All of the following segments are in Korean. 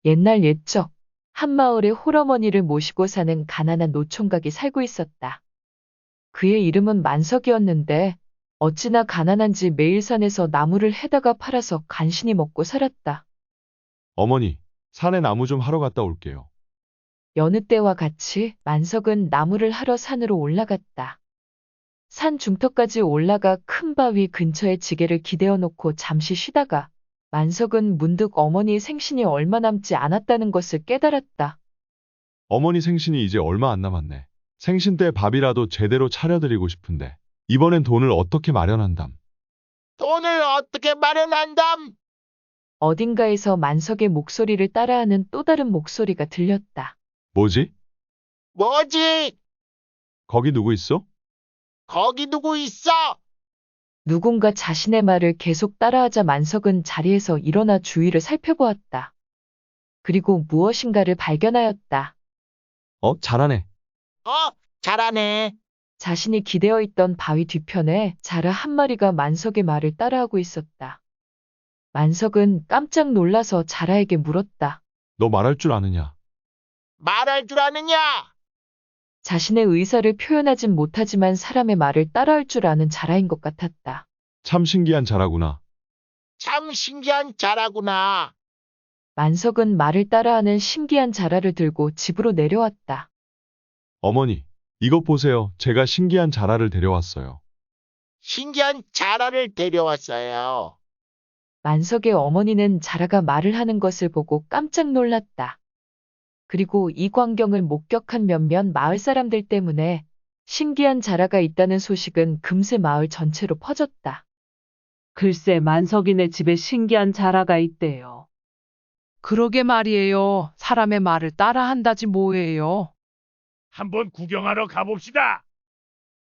옛날 옛적 한 마을에 홀어머니를 모시고 사는 가난한 노총각이 살고 있었다. 그의 이름은 만석이었는데 어찌나 가난한지 매일 산에서 나무를 해다가 팔아서 간신히 먹고 살았다. 어머니, 산에 나무 좀 하러 갔다 올게요. 여느 때와 같이 만석은 나무를 하러 산으로 올라갔다. 산 중턱까지 올라가 큰 바위 근처에 지게를 기대어 놓고 잠시 쉬다가 만석은 문득 어머니의 생신이 얼마 남지 않았다는 것을 깨달았다. 어머니 생신이 이제 얼마 안 남았네. 생신 때 밥이라도 제대로 차려드리고 싶은데 이번엔 돈을 어떻게 마련한담? 돈을 어떻게 마련한담? 어딘가에서 만석의 목소리를 따라하는 또 다른 목소리가 들렸다. 뭐지? 뭐지? 거기 누구 있어? 거기 누구 있어? 누군가 자신의 말을 계속 따라하자 만석은 자리에서 일어나 주위를 살펴보았다. 그리고 무엇인가를 발견하였다. 잘하네. 어, 잘하네. 자신이 기대어 있던 바위 뒤편에 자라 한 마리가 만석의 말을 따라하고 있었다. 만석은 깜짝 놀라서 자라에게 물었다. 너 말할 줄 아느냐? 말할 줄 아느냐? 자신의 의사를 표현하진 못하지만 사람의 말을 따라할 줄 아는 자라인 것 같았다. 참 신기한 자라구나. 참 신기한 자라구나. 만석은 말을 따라하는 신기한 자라를 들고 집으로 내려왔다. 어머니, 이것 보세요. 제가 신기한 자라를 데려왔어요. 신기한 자라를 데려왔어요. 만석의 어머니는 자라가 말을 하는 것을 보고 깜짝 놀랐다. 그리고 이 광경을 목격한 몇몇 마을 사람들 때문에 신기한 자라가 있다는 소식은 금세 마을 전체로 퍼졌다. 글쎄 만석이네 집에 신기한 자라가 있대요. 그러게 말이에요. 사람의 말을 따라한다지 뭐예요. 한번 구경하러 가봅시다.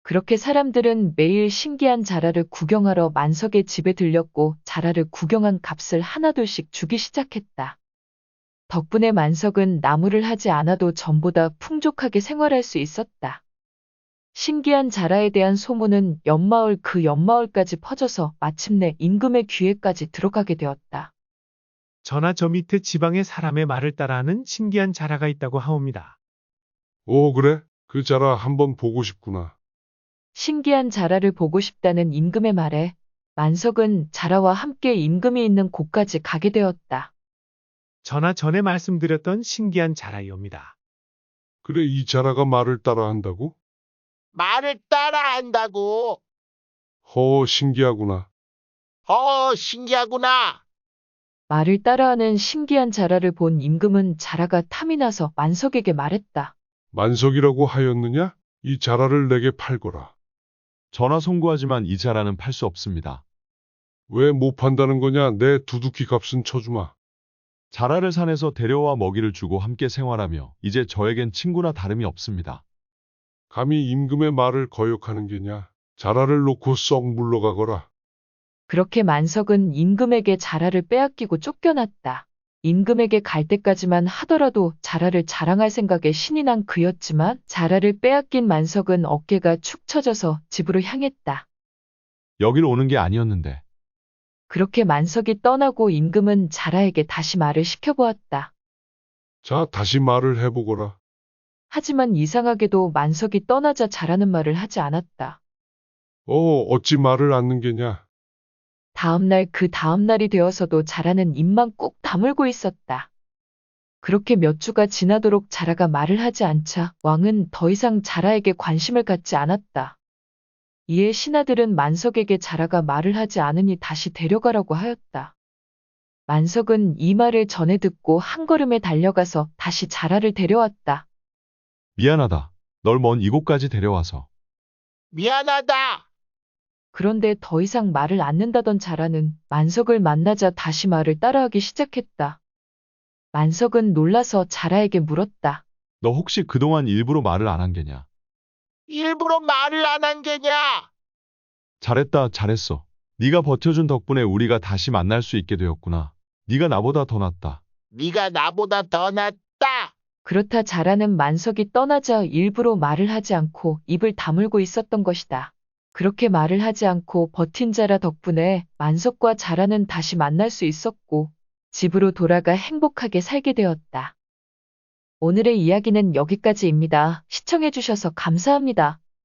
그렇게 사람들은 매일 신기한 자라를 구경하러 만석의 집에 들렸고 자라를 구경한 값을 하나둘씩 주기 시작했다. 덕분에 만석은 나무를 하지 않아도 전보다 풍족하게 생활할 수 있었다. 신기한 자라에 대한 소문은 옆마을 그 옆마을까지 퍼져서 마침내 임금의 귀에까지 들어가게 되었다. 저나 저 밑에 지방에 사람의 말을 따라하는 신기한 자라가 있다고 하옵니다. 오, 그래? 그 자라 한번 보고 싶구나. 신기한 자라를 보고 싶다는 임금의 말에 만석은 자라와 함께 임금이 있는 곳까지 가게 되었다. 저나 전에 말씀드렸던 신기한 자라이옵니다. 그래, 이 자라가 말을 따라한다고? 말을 따라한다고. 신기하구나. 신기하구나. 말을 따라하는 신기한 자라를 본 임금은 자라가 탐이 나서 만석에게 말했다. 만석이라고 하였느냐? 이 자라를 내게 팔거라. 전하 송구하지만 이 자라는 팔 수 없습니다. 왜 못 판다는 거냐? 내 두둑히 값은 쳐주마. 자라를 산에서 데려와 먹이를 주고 함께 생활하며 이제 저에겐 친구나 다름이 없습니다. 감히 임금의 말을 거역하는 게냐? 자라를 놓고 썩 물러가거라. 그렇게 만석은 임금에게 자라를 빼앗기고 쫓겨났다. 임금에게 갈 때까지만 하더라도 자라를 자랑할 생각에 신이 난 그였지만 자라를 빼앗긴 만석은 어깨가 축 처져서 집으로 향했다. 여길 오는 게 아니었는데. 그렇게 만석이 떠나고 임금은 자라에게 다시 말을 시켜보았다. 자, 다시 말을 해보거라. 하지만 이상하게도 만석이 떠나자 자라는 말을 하지 않았다. 어찌 말을 않는 게냐? 다음날 그 다음날이 되어서도 자라는 입만 꾹 다물고 있었다. 그렇게 몇 주가 지나도록 자라가 말을 하지 않자 왕은 더 이상 자라에게 관심을 갖지 않았다. 이에 신하들은 만석에게 자라가 말을 하지 않으니 다시 데려가라고 하였다. 만석은 이 말을 전해 듣고 한 걸음에 달려가서 다시 자라를 데려왔다. 미안하다. 널 먼 이곳까지 데려와서. 미안하다. 그런데 더 이상 말을 않는다던 자라는 만석을 만나자 다시 말을 따라하기 시작했다. 만석은 놀라서 자라에게 물었다. 너 혹시 그동안 일부러 말을 안 한 게냐? 일부러 말을 안 한 게냐? 잘했다, 잘했어. 네가 버텨준 덕분에 우리가 다시 만날 수 있게 되었구나. 네가 나보다 더 낫다. 네가 나보다 더 낫다. 그렇다 자라는 만석이 떠나자 일부러 말을 하지 않고 입을 다물고 있었던 것이다. 그렇게 말을 하지 않고 버틴 자라 덕분에 만석과 자라는 다시 만날 수 있었고 집으로 돌아가 행복하게 살게 되었다. 오늘의 이야기는 여기까지입니다. 시청해주셔서 감사합니다.